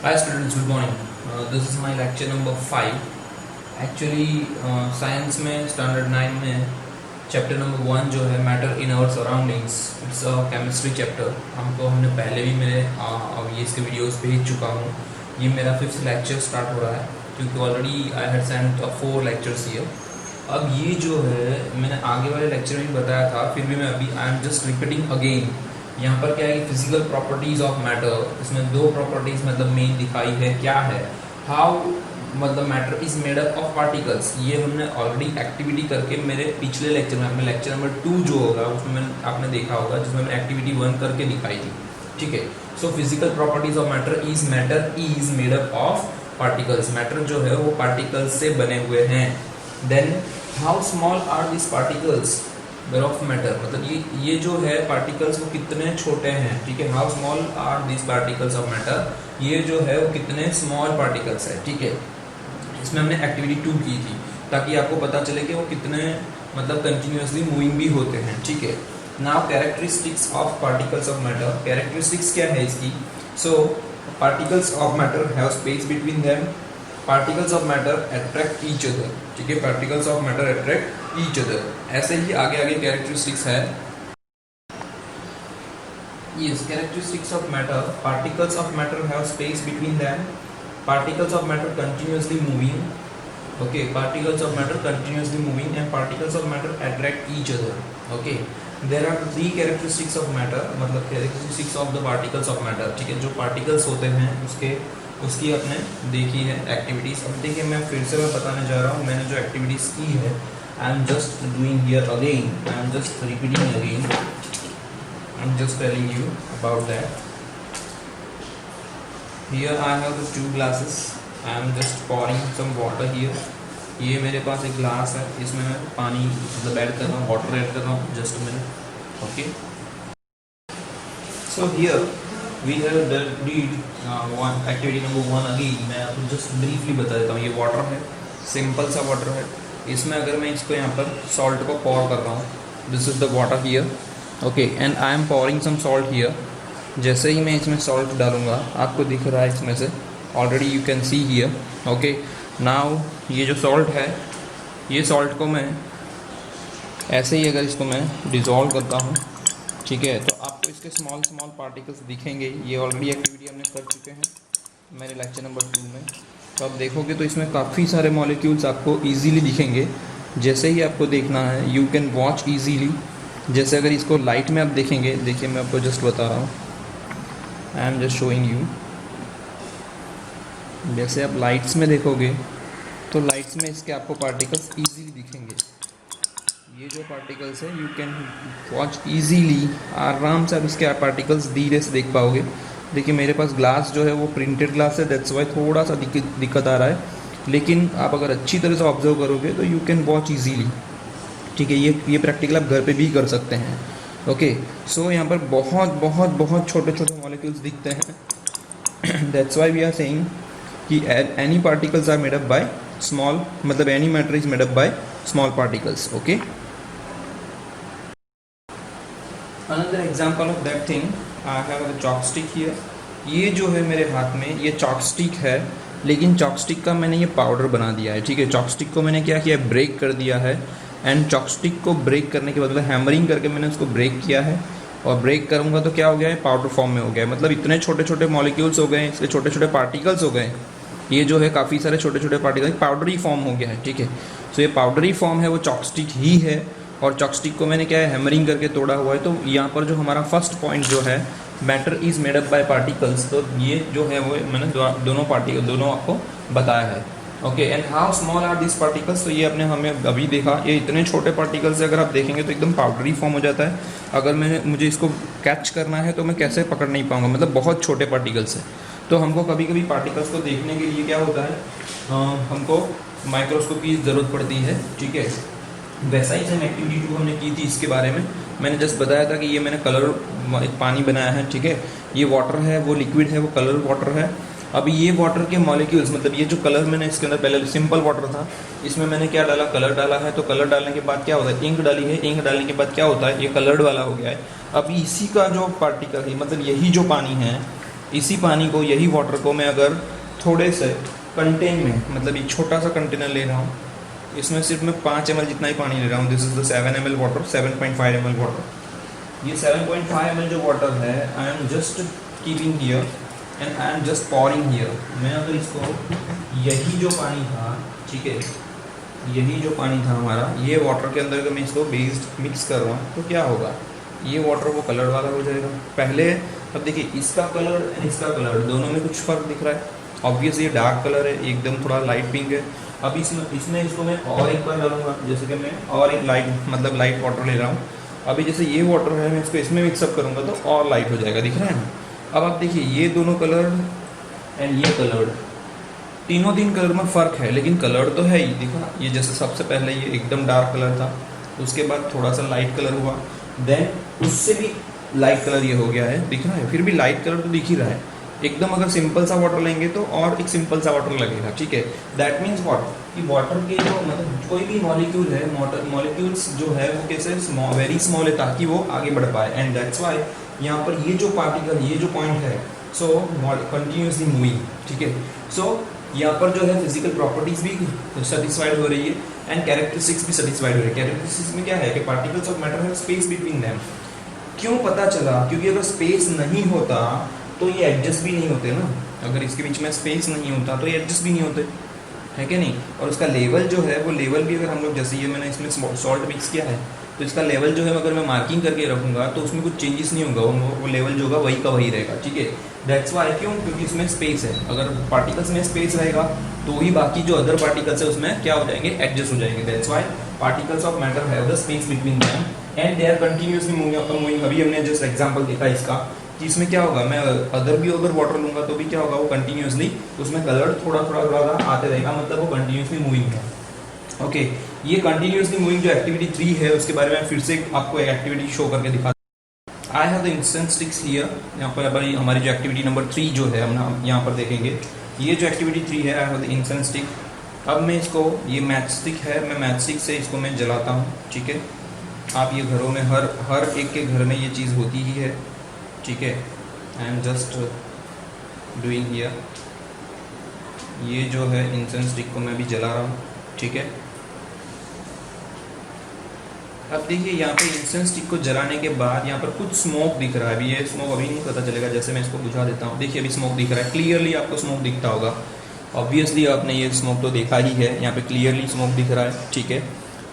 Hi students, good morning. This is my lecture number 5. Actually, science में standard 9 में chapter number 1 जो है matter in our surroundings, it's a chemistry chapter. हमने पहले भी मेरे अब ये इसके वीडियोस भेज चुका हूँ। ये मेरा 5th लेक्चर स्टार्ट हो रहा है क्योंकि already I had sent 4 lectures here. अब ये जो है मैंने आगे वाले लेक्चर में भी बताया था, फिर भी मैं अभी I am just repeating again. यहाँ पर क्या है कि फिजिकल प्रॉपर्टीज ऑफ मैटर, इसमें 2 प्रॉपर्टीज मतलब मेन दिखाई है। क्या है? हाउ मतलब matter is made up of particles. ये हमने ऑलरेडी एक्टिविटी करके मेरे पिछले लेक्चर में, अपने लेक्चर नंबर 2 जो होगा उसमें आपने देखा होगा, जिसमें मैंने एक्टिविटी 1 करके दिखाई थी। ठीक है। So physical properties of matter is made up of particles. Matter जो है वो पार्टिकल्स से बने हुए हैं। Then how small are this particles of matter, मतलब ये जो है पार्टिकल्स वो कितने छोटे हैं। ठीक है। How small are this particles of matter, ये जो है वो कितने स्मॉल पार्टिकल्स है। ठीक है। इसमें हमने एक्टिविटी 2 की थी ताकि आपको पता चले कि वो कितने मतलब कंटिन्यूसली मूविंग भी होते हैं। ठीक है। Now characteristics of particles of matter. Characteristics क्या है इसकी? So particles of matter have space between them. Particles of matter attract each other. ठीक है। Particles of matter attract each other. ऐसे ही आगे आगे कैरेक्टरिस्टिक्स है। Yes, characteristics of matter. Particles of matter have space between them. Particles of matter continuously moving. Okay, particles of matter continuously moving and particles of matter attract each other. Okay, there are 3 characteristics of matter, मतलब characteristics of the particles of matter. ठीक है। जो particles होते हैं उसकी आपने देखी है एक्टिविटीज़। अब देखिए मैं फिर से बताने जा रहा हूँ, मैंने जो एक्टिविटीज़ की है I am just doing here again, I am just repeating again, I am just telling you about that. Here I have the 2 glasses, I am just pouring some water here। ये मेरे पास एक glass है, इसमें मैं पानी मतलब add कर रहा हूँ, वाटर ऐड कर रहा हूँ। Just minute. Okay, so here we have did activity number 1 again. मैं आपको जस्ट ब्रीफली बता देता हूँ। ये वाटर है, सिंपल सा वाटर है। इसमें अगर मैं इसको यहाँ पर सॉल्ट को पॉर कर रहा हूँ, this is the water here. Okay, and I am pouring some salt here. जैसे ही मैं इसमें सॉल्ट डालूंगा, आपको दिख रहा है इसमें से already you can see here. Okay, now ये जो सॉल्ट है, ये सॉल्ट को मैं ऐसे ही अगर इसको मैं डिज़ोल्व करता हूँ, ठीक है, तो आपको इसके स्मॉल पार्टिकल्स दिखेंगे। ये ऑलरेडी एक्टिविटी हमने कर चुके हैं मेरे लेक्चर नंबर 2 में। तो आप देखोगे तो इसमें काफ़ी सारे मॉलिक्यूल्स आपको इजीली दिखेंगे। जैसे ही आपको देखना है, यू कैन वॉच इजीली। जैसे अगर इसको लाइट में आप देखेंगे, देखिए मैं आपको जस्ट बता रहा हूँ, I am just showing you. जैसे आप लाइट्स में देखोगे तो लाइट्स में इसके आपको पार्टिकल्स इजीली दिखेंगे। ये जो पार्टिकल्स है यू कैन वॉच इजीली, आराम से आप इसके पार्टिकल्स धीरे से देख पाओगे। देखिए मेरे पास ग्लास जो है वो प्रिंटेड ग्लास है, दैट्स वाई थोड़ा सा दिक्कत आ रहा है, लेकिन आप अगर अच्छी तरह से ऑब्जर्व करोगे तो यू कैन वॉच इजीली। ठीक है। ये प्रैक्टिकल आप घर पे भी कर सकते हैं। ओके, सो यहाँ पर बहुत छोटे छोटे मॉलिक्यूल्स दिखते हैं। That's why we are saying कि any particles are made up by small, मतलब any matter is made up by small particles. Okay, another example of that thing, I have a chopstick here. ये जो है मेरे हाथ में, ये chopstick है, लेकिन चॉपस्टिक का मैंने ये पाउडर बना दिया है। ठीक है। चॉपस्टिक को मैंने क्या किया, ब्रेक कर दिया है। एंड चॉपस्टिक को ब्रेक करने के बाद, मतलब हैमरिंग करके मैंने उसको ब्रेक किया है, और ब्रेक करूँगा तो क्या हो गया है, पाउडर फॉर्म में हो गया है। मतलब इतने छोटे छोटे मॉलिक्यूल्स हो गए, इसके छोटे छोटे पार्टिकल्स हो गए। ये जो है काफ़ी सारे छोटे छोटे पार्टिकल पाउडरी फॉर्म हो गया है। ठीक है। सो ये पाउडरी फॉर्म है, वो चॉपस्टिक ही है, और चॉपस्टिक को मैंने क्या है, हैमरिंग करके तोड़ा हुआ है। तो यहाँ पर जो हमारा फर्स्ट पॉइंट जो है, matter is made up bye particles, तो ये जो है वो मैंने दोनों आपको बताया है। Okay, and how small are this particles, तो ये हमें अभी देखा, ये इतने छोटे पार्टिकल्स अगर आप देखेंगे तो एकदम पाउडरी फॉर्म हो जाता है। अगर मुझे इसको कैच करना है तो मैं कैसे पकड़ नहीं पाऊँगा, मतलब बहुत छोटे पार्टिकल्स है। तो हमको कभी कभी पार्टिकल्स को देखने के लिए क्या होता है, हमको माइक्रोस्कोप की ज़रूरत पड़ती है। ठीक है। वैसा ही सेम एक्टिविटी 2 हमने की थी, इसके बारे में मैंने जस्ट बताया था कि ये मैंने कलर एक पानी बनाया है। ठीक है। ये वाटर है, वो लिक्विड है, वो कलर वाटर है। अभी ये वाटर के मॉलिक्यूल्स, मतलब ये जो कलर मैंने इसके अंदर, पहले सिंपल वाटर था, इसमें मैंने क्या डाला, कलर डाला है। तो कलर डालने के बाद क्या होता है, इंक डाली है, इंक डालने के बाद क्या होता है, ये कलर्ड वाला हो गया है। अभी इसी का जो पार्टिकल है, मतलब यही जो पानी है, इसी पानी को, यही वाटर को मैं अगर थोड़े से कंटेन में, मतलब एक छोटा सा कंटेनर ले रहा हूँ, इसमें सिर्फ मैं 5 ml जितना ही पानी ले रहा हूँ, this is the 7 ml water, 7.5 ml water. ये 7.5 ml जो वाटर है, I am just keeping here and I am just pouring here. मैं अगर इसको, यही जो पानी था, ठीक है, यही जो पानी था हमारा, ये वाटर के अंदर अगर मैं इसको बेस्ड मिक्स कर रहा हूँ तो क्या होगा, ये वाटर वो कलर वाला हो जाएगा। पहले अब देखिए, इसका कलर एंड इसका कलर दोनों में कुछ फ़र्क दिख रहा है। ऑब्वियस ये डार्क कलर है, एकदम थोड़ा लाइट पिंक है। अब इसमें इसको मैं और एक बार डालूंगा, जैसे कि मैं और एक लाइट, मतलब लाइट वाटर ले रहा हूँ। अभी जैसे ये वाटर है, मैं इसको इसमें मिक्सअप करूँगा तो और लाइट हो जाएगा, दिख रहा है ना। अब आप देखिए, ये दोनों कलर एंड ये कलर, तीन कलर में फ़र्क है, लेकिन कलर तो है ही। देखो ये जैसे सबसे पहले ये एकदम डार्क कलर था, उसके बाद थोड़ा सा लाइट कलर हुआ, देन उससे भी लाइट कलर ये हो गया है, दिख रहा है। फिर भी लाइट कलर तो दिख ही रहा है। एकदम अगर सिंपल सा वाटर लेंगे तो और एक सिंपल सा वाटर लगेगा, ठीक है। दैट मीन्स व्हाट, कि वाटर के जो, मतलब कोई भी मॉलिक्यूल है, मॉलिक्यूल्स जो है वो कैसे वेरी स्मॉल है, ताकि वो आगे बढ़ पाए। एंड दैट्स वाई यहाँ पर ये जो पार्टिकल, ये जो पॉइंट है, सो कंटिन्यूसली मूविंग, ठीक है। सो यहाँ पर जो है फिजिकल प्रॉपर्टीज भी सेटिस्फाइड हो रही है एंड कैरेक्टरिस्टिक्स भी सेटिस्फाइड हो रही है। कैरेक्टरिस्टिक्स में क्या है कि particles of matter have space between them. क्यों पता चला, क्योंकि अगर स्पेस नहीं होता तो ये एडजस्ट भी नहीं होते ना। अगर इसके बीच में स्पेस नहीं होता तो ये एडजस्ट भी नहीं होते, है कि नहीं। और उसका लेवल जो है, वो लेवल भी अगर हम लोग, जैसे ये मैंने इसमें सॉल्ट मिक्स किया है, तो इसका लेवल जो है अगर मैं मार्किंग करके रखूँगा तो उसमें कुछ चेंजेस नहीं होगा, वो लेवल जो होगा वही का वही रहेगा, ठीक है। दैट्स वाई, क्यों, क्योंकि इसमें स्पेस है। अगर पार्टिकल्स में स्पेस रहेगा तो ही बाकी जो अदर पार्टिकल्स है उसमें क्या हो जाएंगे, एडजस्ट हो जाएंगे। That's why particles of matter have the space between them and they are continuously moving. अभी हमने जस्ट एग्जांपल देखा इसका, कि इसमें क्या होगा, मैं अदर भी अगर वाटर लूँगा तो भी क्या होगा, वो कंटिन्यूसली उसमें कलर थोड़ा आते रहेगा, मतलब वो कंटिन्यूसली मूविंग है। ओके, ये कंटिन्यूसली मूविंग जो एक्टिविटी 3 है, उसके बारे में फिर से आपको एक एक्टिविटी शो करके दिखा। आई have the instant sticks here. यहाँ पर हमारी जो एक्टिविटी नंबर 3 जो है, हम यहाँ पर देखेंगे, ये जो एक्टिविटी 3 है, आई हैव द इंस्टेंट स्टिक। अब मैं इसको, ये मैच स्टिक है, मैं मैच स्टिक से इसको मैं जलाता हूँ, ठीक है। आप ये घरों में हर एक के घर में ये चीज़ होती ही है, ठीक है। I am just doing here, ये जो है इंसेंस स्टिक को मैं भी जला रहा हूँ, ठीक है। अब देखिए, यहाँ पे इंसेंस स्टिक को जलाने के बाद यहाँ पर कुछ स्मोक दिख रहा है। अभी ये स्मोक अभी नहीं पता चलेगा, जैसे मैं इसको बुझा देता हूँ। देखिए, अभी स्मोक दिख रहा है, क्लियरली आपको स्मोक दिखता होगा। ऑब्वियसली आपने ये स्मोक तो देखा ही है, यहाँ पे क्लियरली स्मोक दिख रहा है, ठीक है।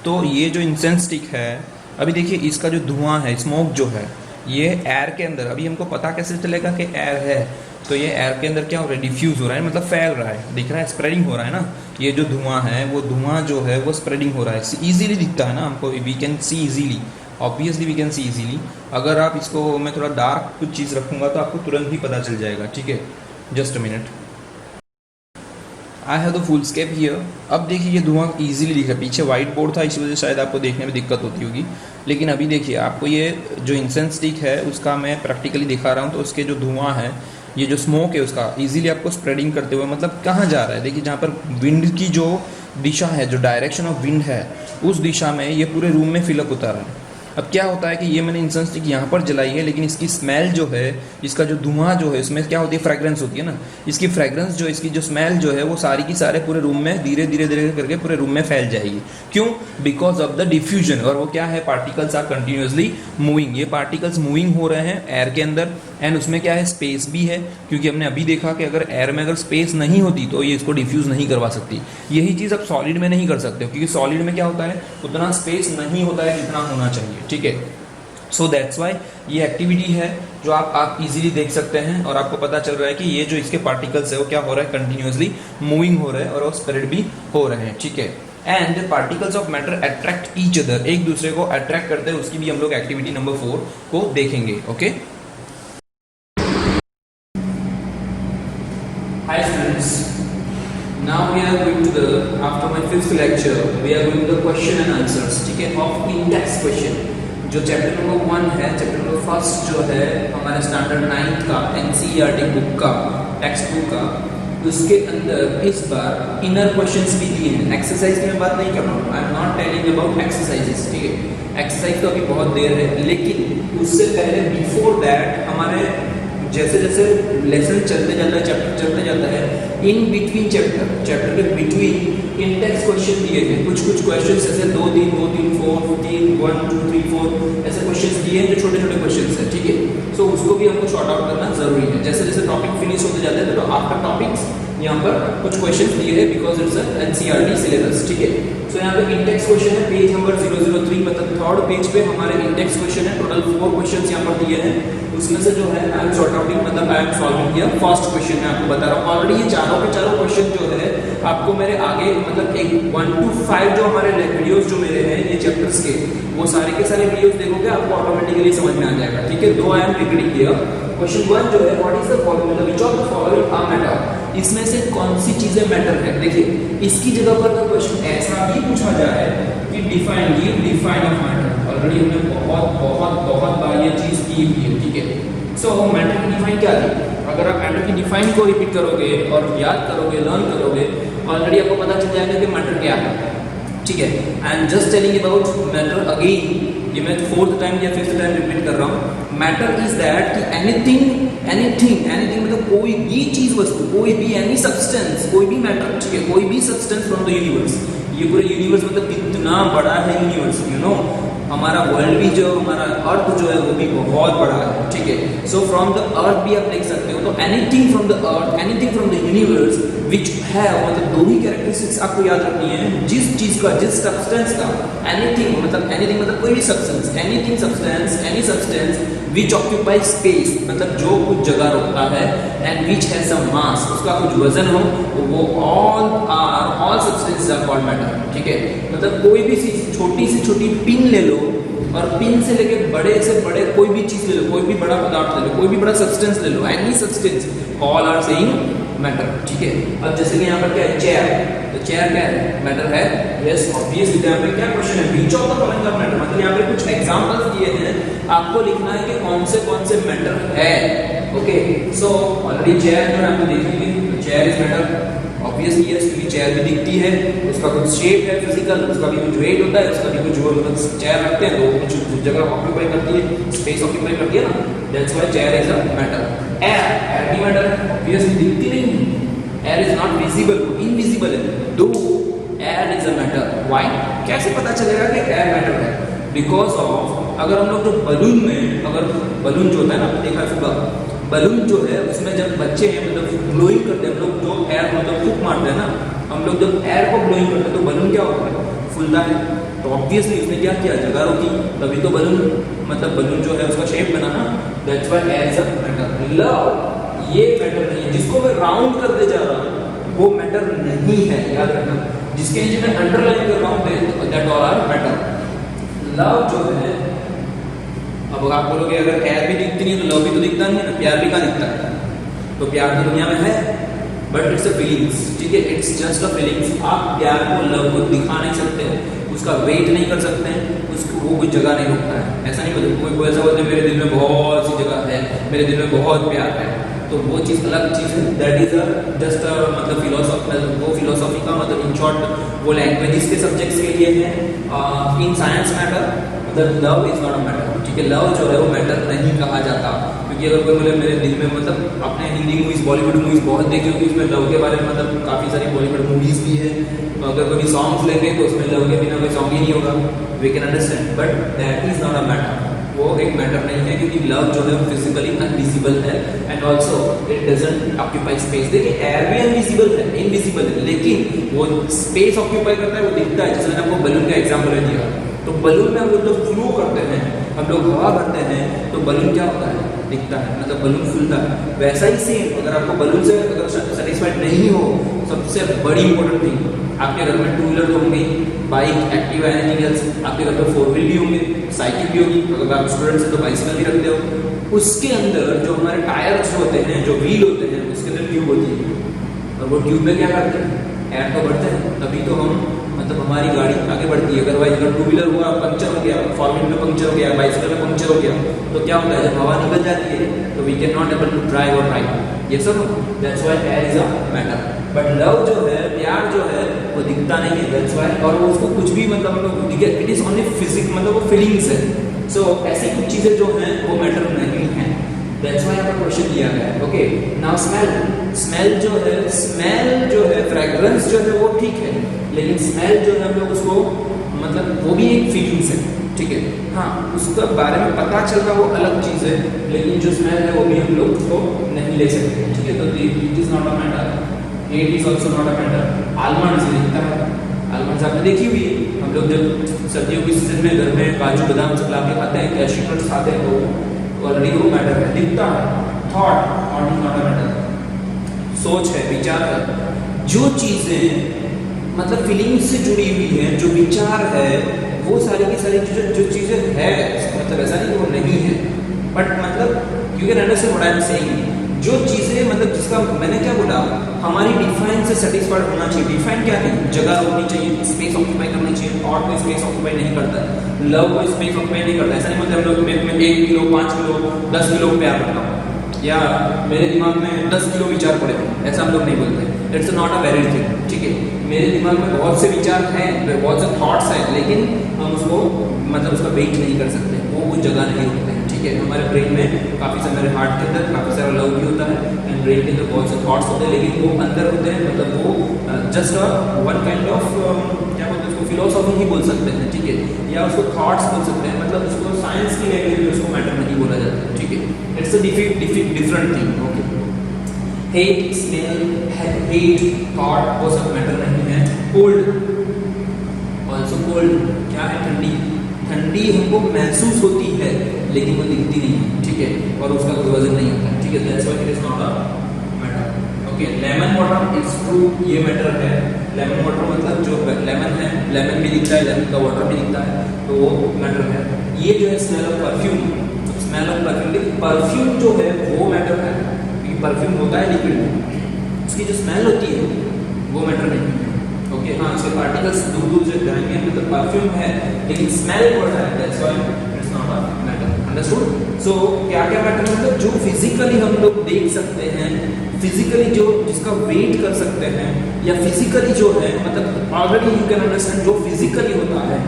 तो ये जो इंसेंस स्टिक है, अभी देखिए इसका जो धुआं है, स्मोक जो है, ये एयर के अंदर, अभी हमको पता कैसे चलेगा कि एयर है, तो ये एयर के अंदर क्या हो रहा है, डिफ्यूज़ हो रहा है, मतलब फैल रहा है, दिख रहा है, स्प्रेडिंग हो रहा है ना। ये जो धुआं है, वो धुआं जो है वो स्प्रेडिंग हो रहा है, ईजिली दिखता है ना हमको, we can see easily, obviously we can see easily. अगर आप इसको, मैं थोड़ा डार्क कुछ चीज़ रखूँगा तो आपको तुरंत ही पता चल जाएगा, ठीक है। Just a minute, I have the foolscap here. अब देखिए, ये धुआं ईजिली दिख रहा है, पीछे वाइट बोर्ड था, इस वजह से शायद आपको देखने में दिक्कत होती होगी, लेकिन अभी देखिए आपको ये जो इंसेंस स्टिक है उसका मैं प्रैक्टिकली दिखा रहा हूँ, तो उसके जो धुआं है, ये जो स्मोक है, उसका ईजिली आपको स्प्रेडिंग करते हुए, मतलब कहाँ जा रहा है, देखिए जहाँ पर विंड की जो दिशा है, जो डायरेक्शन ऑफ विंड है, उस दिशा में ये पूरे रूम में फिलअप होता रहा है। अब क्या होता है कि ये मैंने इंसेंस स्टिक यहाँ पर जलाई है, लेकिन इसकी स्मेल जो है, इसका जो धुआं जो है, इसमें क्या होती है, फ्रेग्रेंस होती है ना। इसकी फ्रेग्रेंस जो, इसकी जो स्मेल जो है, वो सारी की सारे पूरे रूम में धीरे धीरे करके पूरे रूम में फैल जाएगी। क्यों? Because of the diffusion. और वो क्या है, पार्टिकल्स आर कंटिन्यूसली मूविंग। ये पार्टिकल्स मूविंग हो रहे हैं एयर के अंदर, एंड उसमें क्या है, स्पेस भी है, क्योंकि हमने अभी देखा कि अगर एयर में अगर स्पेस नहीं होती तो ये इसको डिफ्यूज़ नहीं करवा सकती। यही चीज़ आप सॉलिड में नहीं कर सकते हो, क्योंकि सॉलिड में क्या होता है, उतना स्पेस नहीं होता है जितना होना चाहिए, ठीक है। सो दैट्स वाई ये एक्टिविटी है जो आप इजीली देख सकते हैं, और आपको पता चल रहा है कि ये जो इसके पार्टिकल्स है वो क्या हो रहा है, कंटिन्यूसली मूविंग हो रहे हैं और वो स्प्रेड भी हो रहे हैं, ठीक है। And particles of matter attract each other, एक दूसरे को अट्रैक्ट करते हैं, उसकी भी हम लोग एक्टिविटी नंबर 4 को देखेंगे, okay. Hi students, now we are going to the, after my fifth lecture we are going to the question and answers, ठीक है, ऑफ इंडेक्स क्वेश्चन। जो चैप्टर नंबर 1 है, चैप्टर नंबर 1 जो है हमारे स्टैंडर्ड 9th का एनसीईआरटी बुक का, text book का, उसके अंदर इस बार इनर क्वेश्चंस भी दिए हैं। एक्सरसाइज की मैं बात नहीं कर रहा हूँ, I am not telling about exercises, ठीक है। एक्सरसाइज तो अभी बहुत देर है, लेकिन उससे पहले बिफोर दैट हमारे जैसे जैसे लेसन चलते जाता है, चैप्टर चलते जाता है, इन बिटवीन चैप्टर के बिटवीन इंडेक्स क्वेश्चन दिए हैं, कुछ क्वेश्चन ऐसे 2 3 2 3 4 3 1 2 3 4 ऐसे क्वेश्चन दिए हैं जो छोटे छोटे क्वेश्चन हैं, ठीक है। सो उसको भी हमको शॉर्ट आउट करना जरूरी है। जैसे जैसे टॉपिक फिनिश होते जाते हैं तो आफ्टर टॉपिक्स यहाँ पर कुछ क्वेश्चन दिए हैं बिकॉज इट्स एनसीईआरटी सिलेबस, ठीक है। सो यहाँ पे इंडेक्स क्वेश्चन है पेज नंबर 003, मतलब थर्ड पेज पे हमारे इंडेक्स क्वेश्चन है। टोटल 4 क्वेश्चंस यहाँ पर दिए हैं, उसमें से जो है आई एम सॉर्ट आउटिंग, मतलब I am solving here first question मैं आपको बता रहा हूँ। ऑलरेडी ये चारों के चारों क्वेश्चन जो है आपको मेरे आगे मतलब एक 1 to 5 जो हमारे वीडियोस जो मेरे हैं ये चैप्टर्स के, वो सारे के सारे वीडियोस देखोगे आपको ऑटोमेटिकली समझ में आ जाएगा, ठीक है। दो I am repeating here. Question 1 जो है what is the formula which of the following are matter, इसमें से कौन सी चीजें मैटर है। देखिए इसकी जगह पर अगर क्वेश्चन ऐसा भी पूछा जाए कि डिफाइन ऑफ मैटर, ऑलरेडी हमने बहुत बार ये चीज की हुई है, ठीक है। सो मैटर की डिफाइन क्या थी, अगर आप मैटर की डिफाइन को रिपीट करोगे और याद करोगे, लर्न करोगे, ऑलरेडी आपको पता चल जाएगा कि मैटर क्या है, ठीक है। I am just telling about matter again, ये मैं 4th टाइम या 5th टाइम रिपीट कर रहा हूँ। मैटर इज दैट कि एनीथिंग मतलब कोई भी चीज, वस्तु, कोई भी एनी सब्सटेंस, कोई भी मैटर, ठीक है, कोई भी सब्सटेंस फ्रॉम द यूनिवर्स। ये पूरे यूनिवर्स मतलब कितना बड़ा है यूनिवर्स, यू नो, हमारा वर्ल्ड भी जो, हमारा अर्थ जो है वो भी बहुत बड़ा है, ठीक है। सो फ्रॉम द अर्थ भी आप देख सकते हो, तो anything from the earth, anything from the universe विच है, मतलब दो ही कैरेक्टरिस्टिक्स आपको याद रखनी है, जिस चीज का, जिस सब्सटेंस का, एनीथिंग मतलब कोई भी substance, anything substance, any substance which occupy space, मतलब जो कुछ जगह रखता है, एंड विच हैज सम मास, उसका कुछ वजन हो, वो all substances are called matter, ठीक है। मतलब कोई भी छोटी से छोटी पिन ले लो और पिन से लेके बड़े से बड़े कोई भी चीज ले लो, कोई भी बड़ा पदार्थ ले लो, कोई भी बड़ा सब्सटेंस ले लो, any substance, all are saying matter, ठीक है। अब जैसे कि यहाँ पर क्या है, चेयर, तो चेयर क्या है, मैटर है, यस ऑब्वियसली। यहाँ पे क्या क्वेश्चन है, which of the following are matter, मतलब यहाँ पे कुछ एग्जांपल्स दिए हैं, आपको लिखना है कि कौन से मैटर है, ओके। सो ऑलरेडी चेयर जो आपको देखेंगे, chair is matter obviously, yes, क्योंकि चेयर भी दिखती है, उसका कुछ शेप है फिजिकल, उसका भी कुछ वेट होता है, उसका भी कुछ वो, मतलब चेयर रखते हैं तो कुछ जगह ऑक्यूपाई करती है, स्पेस ऑक्यूपाई करती है ना, that's why chair is a matter. Air भी मैटर है, ऑब्वियसली दिखती नहीं है, air is not visible, invisible है, दो air is a matter. Why, कैसे पता चलेगा कि एयर मैटर है, बिकॉज ऑफ, अगर हम लोग जो बलून में, अगर बलून जो होता है ना, देखा सुबह बलून जो है उसमें जब बच्चे हैं मतलब ब्लोइंग करते हैं हम लोग, जो एयर मतलब फूंक मारते हैं ना हम लोग, जब एयर को ब्लोइंग करते हैं तो बलून क्या होता है, फूलता है। तो ऑब्वियसली उसने क्या किया, जगह रोकी, तभी तो बलून, मतलब बलून जो है उसका शेप बना ना, that's why air is a matter. Love ये मैटर नहीं है, जिसको मैं राउंड करते जा रहा हूँ वो मैटर नहीं है, याद रखना। जिसके नीचे मैं अंडरलाइन कर रहा हूँ that all are matter. Love जो है, अब आप बोलोगे अगर एयर भी दिखती नहीं तो लव भी तो दिखता नहीं है ना, प्यार भी कहाँ दिखता है, तो प्यार तो दुनिया में है, बट इट्स अ फीलिंग्स, ठीक है, इट्स जस्ट अ फीलिंग्स। आप प्यार को, लव को दिखा नहीं सकते, उसका वेट नहीं कर सकते, उसको वो कोई जगह नहीं रोकता है, ऐसा नहीं बोलते। कोई ऐसा बोलते मेरे दिल में बहुत सी जगह है, मेरे दिल में बहुत प्यार है, तो वो चीज़ अलग चीज़ है, दैट इज जस्ट मतलब फिलोसॉफी, वो फिलोसॉफी का मतलब इन शॉर्ट वो लैंग्वेजेस के सब्जेक्ट्स के लिए है। इन साइंस मैटर मतलब love is not a matter, ठीक है, लव जो है वो मैटर नहीं कहा जाता, क्योंकि अगर कोई बोले मेरे दिल में, मतलब आपने हिंदी मूवीज, बॉलीवुड मूवीज बहुत देखी होगी, उसमें लव के बारे में मतलब काफ़ी सारी बॉलीवुड मूवीज भी है, तो अगर कभी सॉन्ग्स लेंगे तो उसमें लव के बिना कोई सॉन्ग ही नहीं होगा, we can understand, but that is not a matter, वो एक मैटर नहीं है, क्योंकि लव जो है वो फिजिकली अनविजिबल है, and also it doesn't occupy space. देखिए एयर भी अनविजिबल है, इनविजिबल है, लेकिन वो स्पेस ऑक्यूपाई करता है, वो दिखता है। जैसे मैंने आपको बलून का एग्जाम्पल दिया, तो बलून में हम लोग जब फ्लो करते हैं, हम लोग हवा भरते हैं, तो बलून क्या होता है, दिखता है, मतलब बलून फूलता है। वैसा ही सेम, अगर आपको बलून से अगर सेटिस्फाइड नहीं हो, सबसे बड़ी इंपॉर्टेंट थिंग, आपके घर में 2 व्हीलर होंगे, बाइक, एक्टिवा, एनीथिंग एल्स, आपके घर में 4 व्हील भी होंगे, साइकिल भी होगी, अगर आप स्टूडेंट्स हैं तो बाइसिकल भी रखते हो। उसके अंदर जो हमारे टायर्स होते हैं, जो व्हील होते हैं, उसके अंदर ट्यूब होती है, और वो ट्यूब में क्या करते हैं, एयर तो बढ़ते हैं, तभी तो हम मतलब हमारी गाड़ी आगे बढ़ती है। अदरवाइज अगर 2 व्हीलर हुआ, पंक्चर हो गया, 4 व्हीलर में पंक्चर हो गया, बाइसिकल में पंक्चर हो गया, तो क्या होता है, जब हवा निकल जाती है तो we can not able to drive और राइड, ये सब, that's why air is a matter. But love जो है, प्यार जो है, वो दिखता नहीं है, दैट्स व्हाई, और उसको कुछ भी मतलब हम लोग दिखे, इट इज ओनली फिजिक्स, मतलब वो फीलिंग्स है। सो ऐसी कुछ चीज़ें जो हैं वो मैटर नहीं है। दैट्स व्हाई आपका क्वेश्चन दिया गया है। ओके, नाउ स्मेल जो है फ्रेग्रेंस जो है वो ठीक है, लेकिन स्मेल जो है हम लोग उसको मतलब वो भी एक फीलिंग्स है, ठीक है। हाँ, उसका बारे में पता चलना वो अलग चीज़ है, लेकिन जो स्मेल है वो भी हम लोग उसको नहीं ले सकते, ठीक है। तो it is not a matter, it is also not a matter. Almond से दिखता है, आलमंड्स आपने देखी हुई है, हम लोग जब सर्दियों की सीजन में घर में काजू बादाम सब ला के खाते हैं, कैश्यू नट्स खाते हैं, तो ऑलरेडी वो मैटर है, दिखता है। Thought is not a matter, सोच है, विचार है, जो चीज़ें मतलब फीलिंग से जुड़ी हुई है, जो विचार है, वो सारी की सारी जो चीज़ें है, मतलब ऐसा नहीं कि वो नहीं है, बट मतलब you can understand what I am saying. जो चीज़ें मतलब जिसका मैंने क्या बोला, हमारी डिफाइन से सेटिस्फाइड होना चाहिए। डिफाइन क्या है, जगह होनी चाहिए, स्पेस ऑक्यूपाई करनी चाहिए। थॉट को स्पेस ऑक्यूपाई नहीं करता है, लव को स्पेस ऑक्यूपाई नहीं करता है। ऐसा नहीं मतलब हम लोग में 1 किलो 5 किलो 10 किलो प्यार करता हूँ, या मेरे दिमाग में 10 किलो विचार पड़े हैं, ऐसा हम लोग नहीं बोलते। It's not a valid thing, ठीक है। मेरे दिमाग में बहुत से विचार हैं, बहुत से थॉट्स हैं, लेकिन हम उसको मतलब उसका वेट नहीं कर सकते, वो जगह नहीं होते हैं, ठीक है। हमारे ब्रेन में काफ़ी सारे, हमारे हार्ट के अंदर काफ़ी सारा लव भी होता है, एंड ब्रेन के अंदर बहुत से थॉट्स होते हैं, लेकिन वो अंदर होते हैं, मतलब वो जस्ट वन काइंड ऑफ क्या बोलते हैं उसको, फिलोसॉफी ही बोल सकते हैं, ठीक है, या उसको थॉट्स बोल सकते हैं, मतलब उसको साइंस की लैंग्वेज में उसको मैटर नहीं बोला जाता है, ठीक है। It's a different thing, okay. Hate, smell, hate, thought, वो सब मैटर नहीं है। कोल्ड, ऑल्सो कोल्ड क्या है, ठंडी। ठंडी हमको महसूस होती है, लेकिन वो दिखती नहीं है, ठीक है, और उसका कोई वजन नहीं होता, ठीक है। That's why it is not a matter. Okay, lemon water is true, ये मैटर है। लेमन वाटर मतलब जो लेमन है, लेमन भी दिखता है, लेमन का वाटर भी दिखता है, तो वो मैटर है। ये जो है smell of perfume, smell of perfume, perfume जो है वो मैटर है, क्योंकि परफ्यूम होता है लिक्विड, उसकी जो स्मेल होती है वो मैटर नहीं है। ओके, हाँ, इसके पार्टिकल्स दूर दूर से जाएंगे, मतलब परफ्यूम है, लेकिन स्मेल बढ़ रहा है, that's why it's not a matter. Understood? So क्या क्या मैटर है, मतलब जो फिजिकली हम लोग देख सकते हैं, फिजिकली जो जिसका वेट कर सकते हैं, या फिजिकली जो है, मतलब ऑलरेडी यू कैन अंडरस्टैंड जो फिजिकली होता है,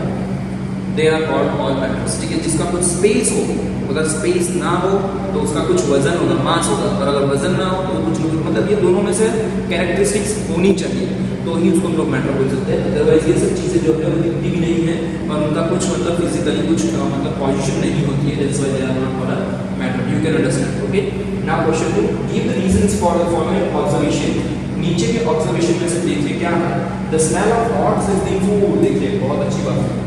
they are called all matters, ठीक है। जिसका कुछ स्पेस हो, अगर स्पेस ना हो तो उसका कुछ वजन होगा, मास होगा, और अगर वजन ना हो तो कुछ मतलब ये दोनों में से कैरेक्टरिस्टिक्स होनी चाहिए, तो ही उसको हम लोग मैटर बोल सकते हैं। अदरवाइज ये सब चीज़ें जो है वो दिखती भी नहीं है, और उनका कुछ मतलब फिजिकली कुछ मतलब पोजिशन नहीं होती है, that's why they are not called matter, you can understand. Okay, now question 2, give the reasons for the following observation. नीचे के ऑब्जर्वेशन में से देखिए क्या है, the smell of hot seasoning food, देखिए बहुत अच्छी बात है,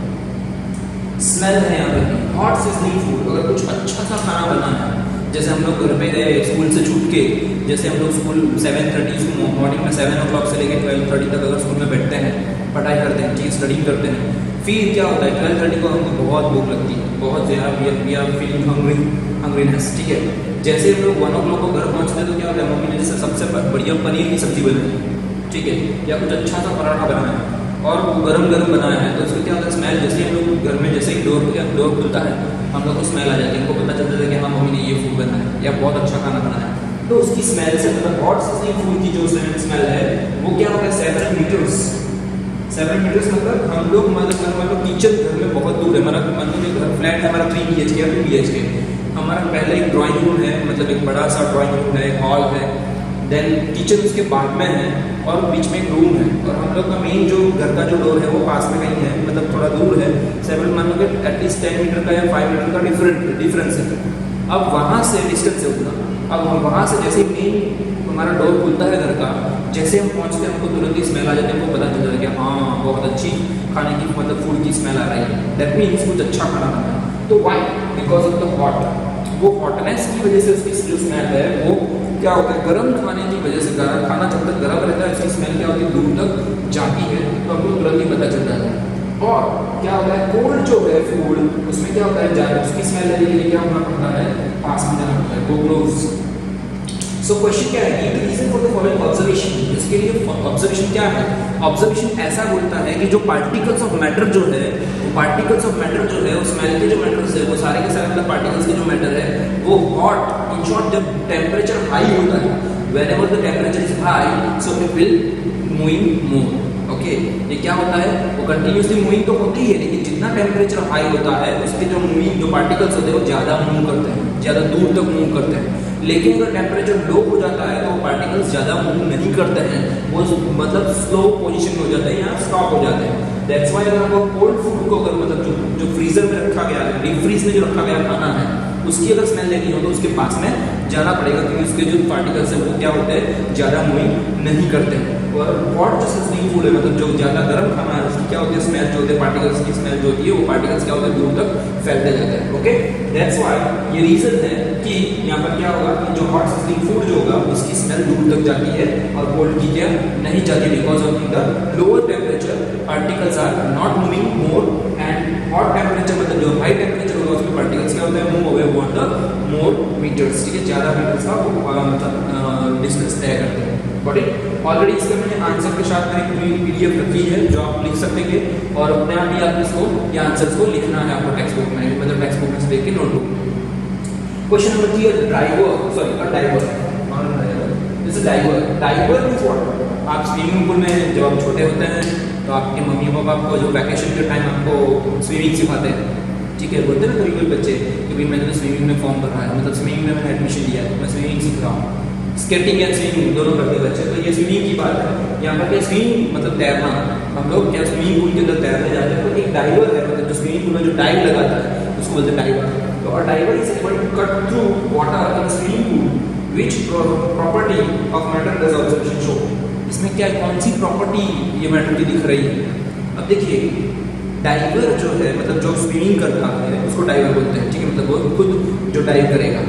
स्मेल है यहाँ पे, हॉट सीजनिंग फूड। अगर कुछ अच्छा सा खाना बनाना है, जैसे हम लोग घर पे गए स्कूल से छूट के, जैसे हम लोग स्कूल 7:30 मॉर्निंग में 7 o'clock से लेकर 12:30 तक अगर स्कूल में बैठते हैं, पढ़ाई करते हैं, चीज़ स्टडी करते हैं, फिर क्या होता है 12:30 को हमको बहुत भूख लगती है, बहुत ज़्यादा, वी आर फीलिंग हंग्रीनेस, ठीक है। जैसे हम लोग 1 o'clock को घर पहुँचते हैं तो क्या होता है, मम्मी ने जैसे सबसे बढ़िया पनीर की सब्जी बनाई, ठीक है, या कुछ अच्छा सा पराठा बनाया है, और वो गरम गरम बनाया है, तो उसको क्या होता है, स्मेल, जैसे हम लोग घर में जैसे ही डोर खुलता है, हम लोग को स्मेल आ जाती है, हमको पता चलता है कि हाँ मम्मी ने ये फूड बनाया है, या बहुत अच्छा खाना बनाया है, तो उसकी स्मेल से, मतलब हॉट सीजनिंग फूड की जो स्मेल है वो क्या होता है, 7 meters, 7 meters मतलब हम लोग मतलब किचन घर में बहुत दूर है, हमारा मतलब घर फ्लैट है हमारा 3 BHK या 2 BHK, हमारा पहले एक ड्राइंग रूम है, मतलब एक बड़ा सा ड्राइंग रूम है, एक हॉल है, देन किचन उसके बाद में है, और बीच में एक रूम है, और हम लोग का मेन जो घर का जो डोर है वो पास में कहीं है, मतलब थोड़ा दूर है, 7 मान लो कि एटलीस्ट 10 मीटर का या 5 मीटर का डिफरेंस है। अब वहाँ से डिस्टेंस है उतना, अब हम वहाँ से जैसे मेन हमारा डोर खुलता है घर का, जैसे हम पहुँचते हैं हमको तुरंत ही स्मेल आ जाती है, हमको पता चल जाता है कि हाँ बहुत अच्छी खाने की मतलब फूड की स्मेल आ रही है, दैट मीन्स कुछ अच्छा खाना बना है। तो why, because of the hot, वो हॉटनेस की वजह से उसकी जो स्मेल है वो क्या होता है, गर्म खाने की वजह से, गर्म खाना जब तक गर्म रहता है उसकी स्मेल क्या होती है, दूर तक जाती है, तो हमको तुरंत ही पता चल जाता है। और क्या होता है, कोल्ड जो है फूड, उसमें क्या होता है, उसकी स्मेल लेने के लिए क्या होना पड़ता है, पास में जाना पड़ता है, गो क्लोज। सो क्वेश्चन क्या है, give the reason for the following observation. इसके लिए ऑब्जर्वेशन क्या है, ऑब्जर्वेशन ऐसा बोलता है कि जो पार्टिकल्स ऑफ मैटर जो है, वो पार्टिकल्स ऑफ मैटर जो है, उस स्मेल के जो मैटर्स है, वो सारे के सारे मतलब पार्टिकल्स के जो मैटर है वो हॉट, इन शॉर्ट जब टेम्परेचर हाई होता है, whenever the temperature is high, so it will moving more. Okay, ये क्या होता है, वो कंटिन्यूसली मूविंग तो होती है, लेकिन जितना टेम्परेचर हाई होता है उसके जो मूविंग जो पार्टिकल्स होते हैं वो ज़्यादा मूव करते हैं, ज़्यादा दूर तक मूव करते हैं। लेकिन अगर टेम्परेचर लो हो जाता है तो पार्टिकल्स ज़्यादा मूव नहीं करते हैं, वो मतलब स्लो पोजीशन में हो जाते हैं या स्टॉप हो जाते हैं। दैट्स वाई अगर आपको कोल्ड फूड को अगर मतलब जो फ्रीजर में रखा गया है, डीप फ्रीज में जो रखा गया खाना है, उसकी अगर स्मेल लेनी हो तो उसके पास में जाना पड़ेगा, क्योंकि उसके जो पार्टिकल्स हैं वो क्या होते हैं, ज़्यादा मूविंग नहीं करते हैं। और हॉट जो सिजलिंग फूड है, मतलब जो ज़्यादा गर्म खाना है, उसकी क्या होती है स्मेल जो होती है, पार्टिकल्स की स्मेल जो होती है, वो पार्टिकल्स क्या होते हैं दूर तक फैलते जाते हैं। ओके, दैट्स वाई ये रीज़न है कि यहाँ पर क्या होगा कि जो हॉट सिजलिंग फूड जो होगा उसकी स्मेल दूर तक जाती है और कोल्ड की क्या नहीं जाती, because of the lower temperature particles are not moving more, and hot temperature मतलब जो हाई टेम्परेचर होगा उसमें पार्टिकल्स क्या होता है move away on the more meters, ठीक है, ज़्यादा मीटर्स का मतलब डिस्टेंस तय करते हैं। बट ऑलरेडी इसका मैंने आंसर के साथ मेरी पूरी PDF रखी है जो आप लिख सकते हैं, और अपने आप ही आप इसको या आंसर्स को लिखना है आपको टेक्स्ट बुक में, मतलब टेक्स्ट बुक में से देख के नोटबुक में। क्वेश्चन नंबर 3 है diver, this is diver means what. आप स्विमिंग पूल में जब आप छोटे होते हैं तो आपके मम्मी पापा आपको जो वैकेशन के टाइम आपको स्विमिंग सिखाते हैं, ठीक है, बोलते हैं ना कभी बच्चे कि भाई मैंने स्विमिंग में फॉर्म भरा है, मतलब स्विमिंग में मैंने एडमिशन लिया है, मैं स्विमिंग सीख रहा हूँ। स्केटिंग या स्विमिंग दोनों करते बच्चे, तो ये स्विमिंग की बात है। यहाँ पर क्या स्विमिंग मतलब तैरना, हम लोग क्या स्विमिंग पूल के अंदर तैरने जाते हैं, तो एक डाइवर है, मतलब जो स्विमिंग पूल में जो डाइव लगाता है उसको बोलते हैं डाइवर। तो a diver is able to cut through water in swimming pool, which property of matter does observation show. इसमें क्या कौन सी प्रॉपर्टी ये मैटर की दिख रही है। अब देखिए डाइवर जो है मतलब जो स्विमिंग करता है उसको डाइवर बोलते हैं, ठीक है, मतलब वो खुद जो डाइव करेगा।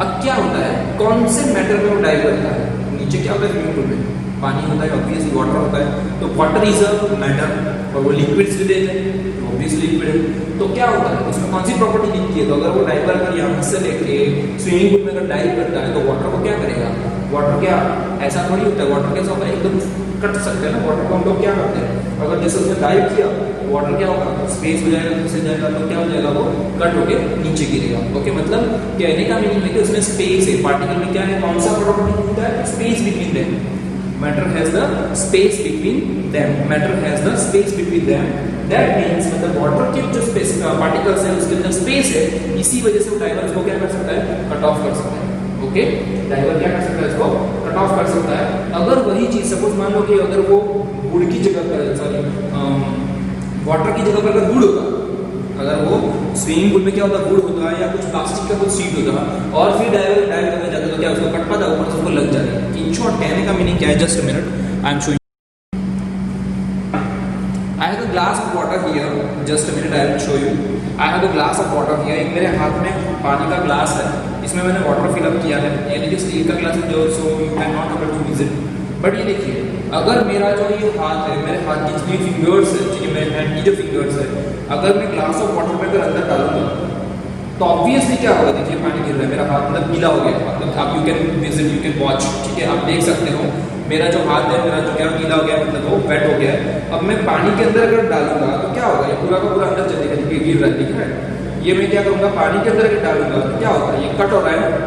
अब क्या होता है, कौन से मैटर में वो डाइव करता है, नीचे क्या होता है स्विमिंग पूल में पानी होता है, ऑब्वियसली वाटर होता है, तो वाटर इज अ मैटर, और वो लिक्विड्स भी देते हैं, ऑब्वियसली लिक्विड है। तो क्या होता है उसमें कौन सी प्रॉपर्टी दिखती है, तो अगर वो डाइवर अगर यहाँ से लेके स्विमिंग पूल में अगर डाइव करता है तो वाटर को क्या करेगा, वाटर क्या ऐसा थोड़ी होता है, वाटर कैसा होता है एकदम कट सकते हैं ना, वाटर को हम लोग क्या करते हैं, अगर जैसे उसने डाइव किया वाटर क्या होगा स्पेस हो जाएगा, नीचे जाएगा तो क्या हो जाएगा वो कट होके नीचे गिरेगा। ओके, मतलब कहने का मीनिंग है कि उसमें स्पेस है, पार्टिकल में क्या है, कौन सा प्रॉपर्टी होता है, space between them, matter has the space between them, matter has the space between them. That means मतलब वाटर के जो स्पेस पार्टिकल्स है उसके अंदर स्पेस है, इसी वजह से वो डाइवर इसको क्या कर सकता है, कट ऑफ कर सकता है। ओके, डाइवर क्या कर सकता है, इसको कट ऑफ कर सकता है। अगर वही चीज सपोज मान लो कि अगर वो वुड की जगह पर सॉरी वाटर की जगह पर अगर वुड होगा, अगर वो स्विमिंग पूल में क्या होता है वुड होता है या कुछ प्लास्टिक का कुछ शीट होता है और फिर डाइव करने जाते तो क्या उसको कट पाता ऊपर से उसको लग जाता है। इन शॉर्ट कहने का मीनिंग क्या है, just a minute I am showing, I have a glass of water here, just a minute I will show you. I have a glass of water here, एक मेरे हाथ में पानी का ग्लास है, इसमें मैंने वाटर फिल अप किया है, ये देखिए स्टील का ग्लास है जो so you can not able to use it. But ये देखिए अगर मेरा जो ये हाथ है, मेरे हाथ की जितनी फिंगर्स है, ठीक है, मेरे हैंड की जो फिंगर्स है, अगर मैं ग्लास ऑफ वाटर में अगर अंदर डालूंगा तो ऑब्वियसली क्या होगा, देखिए पानी गिर रहा है, मेरा हाथ मतलब गीला हो गया, मतलब आप you can visit, you can watch, ठीक है, आप देख सकते हो मेरा जो हाथ है, मेरा जो क्या गीला हो गया, मतलब वो वेट हो गया है। अब मैं पानी के अंदर अगर डालूंगा तो क्या होगा, ये पूरा का पूरा अंदर चलेगा, देखिए गिर रहा है, दिख रहा है। ये मैं क्या करूँगा, पानी के अंदर अगर डालूंगा तो क्या होता है, ये कट हो रहा है,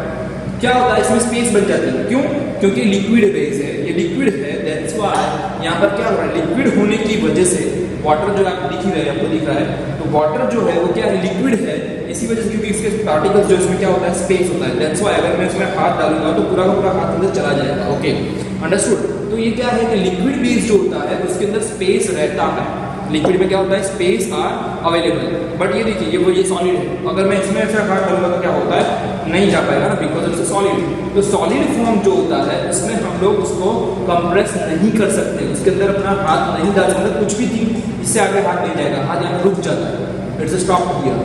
क्या होता है इसमें स्पेस बन जाती है, क्यों, क्योंकि लिक्विड बेस है, ये लिक्विड है, दैट्स व्हाई यहाँ पर क्या हो रहा है, लिक्विड होने की वजह से वाटर जो आप दिख ही रहे हैं, आपको दिख रहा है, तो वाटर जो है वो क्या है, लिक्विड है, इसी वजह से, क्योंकि इसके पार्टिकल्स जो इसमें क्या होता है स्पेस होता है, दैट्स व्हाई अगर मैं इसमें हाथ डालूंगा तो पूरा का पूरा हाथ अंदर चला जाएगा। Okay, understood. तो ये क्या है कि लिक्विड बेस जो होता है उसके अंदर स्पेस रहता है, लिक्विड में क्या होता है स्पेस आर अवेलेबल। बट ये देखिए ये सॉलिड है, अगर मैं इसमें ऐसा हाथ डालूंगा तो क्या होता है, नहीं जा पाएगा ना, बिकॉज इट्स सॉलिड। तो सॉलिड फॉर्म जो होता है उसमें हम लोग उसको कंप्रेस नहीं कर सकते, उसके अंदर अपना हाथ नहीं डाल सकते, कुछ भी चीज इससे आगे हाथ नहीं जाएगा, हाथ यहाँ रुक जाता है, इट्स स्टॉप किया।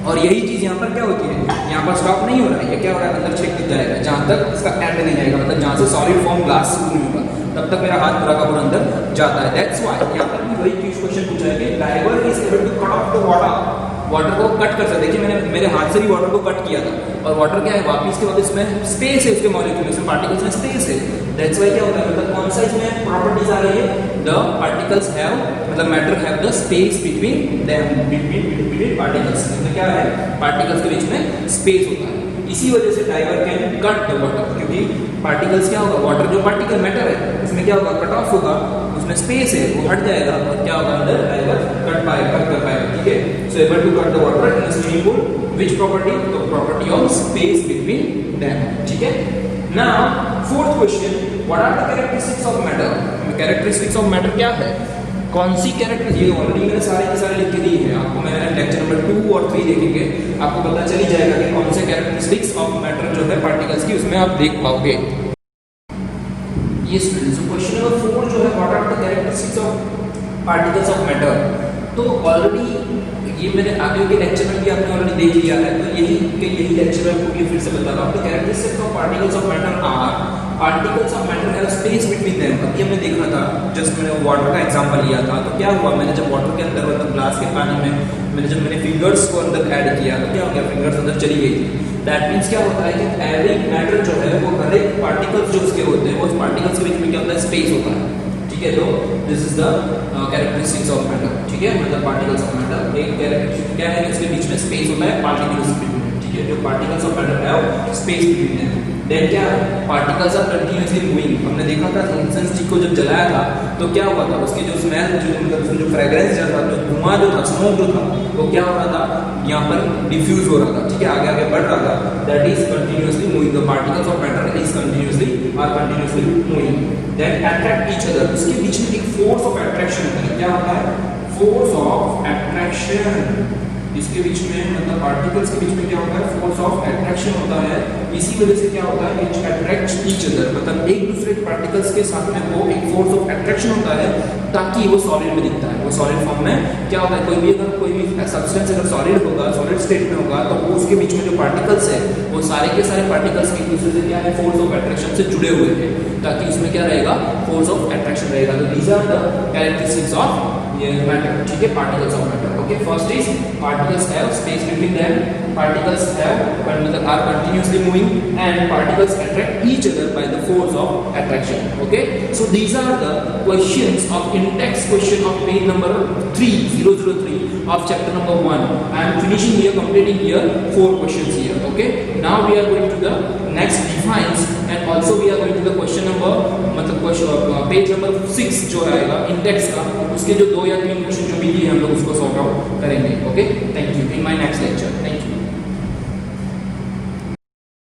और यही चीज यहाँ पर क्या होती है, यहाँ पर स्टॉप नहीं हो रहा है, ये क्या हो रहा है, अंदर छेक जाएगा, जहाँ तक इसका एंड नहीं आएगा, मतलब जहाँ से सॉलिड फॉर्म ग्लास शुरू नहीं होगा तब तक मेरा हाथ पूरा का पूरा अंदर जाता है। दैट्स व्हाई यहाँ पर भी वही चीज क्वेश्चन पूछा है कि diver is able to cut off the water को कट कर सकते। देखिए मैंने मेरे हाथ से भी वाटर को कट किया था, और वाटर क्या है वापिस के बाद इसमें स्पेस है, उसके मॉलिक्यूल में पार्टिकल्स में स्पेस है, दैट्स व्हाई क्या होता है, मतलब कौन सा इसमें प्रॉपर्टीज आ रही है, द पार्टिकल्स हैव मतलब matter have the space between them, between particles, मतलब क्या है पार्टिकल्स के बीच में स्पेस होता है, इसी वजह से diver can cut the water, क्योंकि पार्टिकल्स क्या होगा, वाटर जो पार्टिकल मैटर है उसमें क्या होगा, कट ऑफ होगा, उसमें स्पेस है वो हट जाएगा और क्या होगा अंदर आएगा कट कर पाएगा, ठीक है। So able to cut the water in swimming pool, which property, the property of space between them, ठीक है। Now fourth question, what are the characteristics of matter. Characteristics of matter क्या है, कौन सी कैरेक्टर, ये ऑलरेडी मैंने सारे के सारे लिख के दिए हैं आपको, मैंने लेक्चर नंबर 2 और 3 देखेंगे आपको पता चल ही जाएगा कि कौन से कैरेक्टरिस्टिक्स ऑफ मैटर जो है पार्टिकल्स की उसमें आप देख पाओगे। ये स्टूडेंट्स, क्वेश्चन नंबर 4 जो है what are the characteristics of particles of matter, तो ऑलरेडी ये मैंने आगे के लेक्चर में भी आपने ऑलरेडी देख लिया है, तो यही लेक्चर में आपको फिर से बता रहा हूँ। Characteristics of particles of matter are, particles of matter have space between them. अभी हमने देखा था, जस्ट मैंने वाटर का एग्जांपल लिया था, तो क्या हुआ, मैंने जब वाटर के अंदर मतलब ग्लास के पानी में मैंने फिंगर्स को अंदर ऐड किया तो क्या हो गया, फिंगर्स अंदर चली गई थी। दैट मीन्स क्या होता है कि एवरी मैटर जो है वो हर एक पार्टिकल्स जो उसके होते हैं वो उस पार्टिकल्स के बीच में क्या होता है, स्पेस होता है, ठीक है। तो this is the characteristics of matter, ठीक है, मतलब पार्टिकल्स ऑफ मैटर एक कैरेक्टरिस्टिक क्या है, इसके बीच में स्पेस होता है पार्टिकल्स के बीच में, ठीक है। जो पार्टिकल्स ऑफ मैटर है स्पेस बिटवीन देम। देन क्या है, पार्टिकल्स आर कंटीन्यूअसली मूविंग। हमने देखा था इंसेंस स्टिक को जब जलाया था तो क्या हुआ था, उसके जो स्मेल जो मतलब उसमें जो फ्रेग्रेंस जो था, जो धुआं जो था, स्मोक जो था, वो क्या हो रहा था, यहाँ पर डिफ्यूज हो रहा था, ठीक है, आगे आगे बढ़ रहा था। That is continuously moving, the particles of matter is continuously moving. Then attract each other, उसके बीच में एक फोर्स ऑफ अट्रैक्शन होता है। क्या होता है, फोर्स ऑफ अट्रैक्शन, इसके बीच में मतलब पार्टिकल्स के बीच में क्या होता है, फोर्स ऑफ अट्रैक्शन होता है। इसी वजह से क्या होता है, इट अट्रैक्ट्स ईच अदर, मतलब एक दूसरे के पार्टिकल्स के साथ में वो एक फोर्स ऑफ अट्रैक्शन होता है ताकि वो सॉलिड में दिखता है। वो सॉलिड फॉर्म में क्या होता है, कोई भी सब्सटेंस अगर सॉलिड होगा, सॉलिड स्टेट में होगा, तो वो उसके बीच में जो पार्टिकल्स है वो सारे के सारे पार्टिकल्स एक दूसरे से क्या है, फोर्स ऑफ अट्रैक्शन से जुड़े हुए हैं, ताकि उसमें क्या रहेगा, फोर्स ऑफ अट्रैक्शन रहेगा। तो these are the characteristics of matter, ठीक है, particles of matter. Okay, first is particles have space between them, particles have मतलब are continuously moving and particles attract each other by the force of attraction. Okay, so these are the questions of in text question of page number 3003 of chapter number 1. I am finishing here, completing here 4 questions here. Okay, now we are going to the next defines and also we are going to the question number मतलब question page number 6 जो आएगा index का, उसके जो 2 या 3 question जो भी दिए हम लोग उसको सॉर्ट आउट करेंगे। Okay, thank you, in my next lecture, thank you.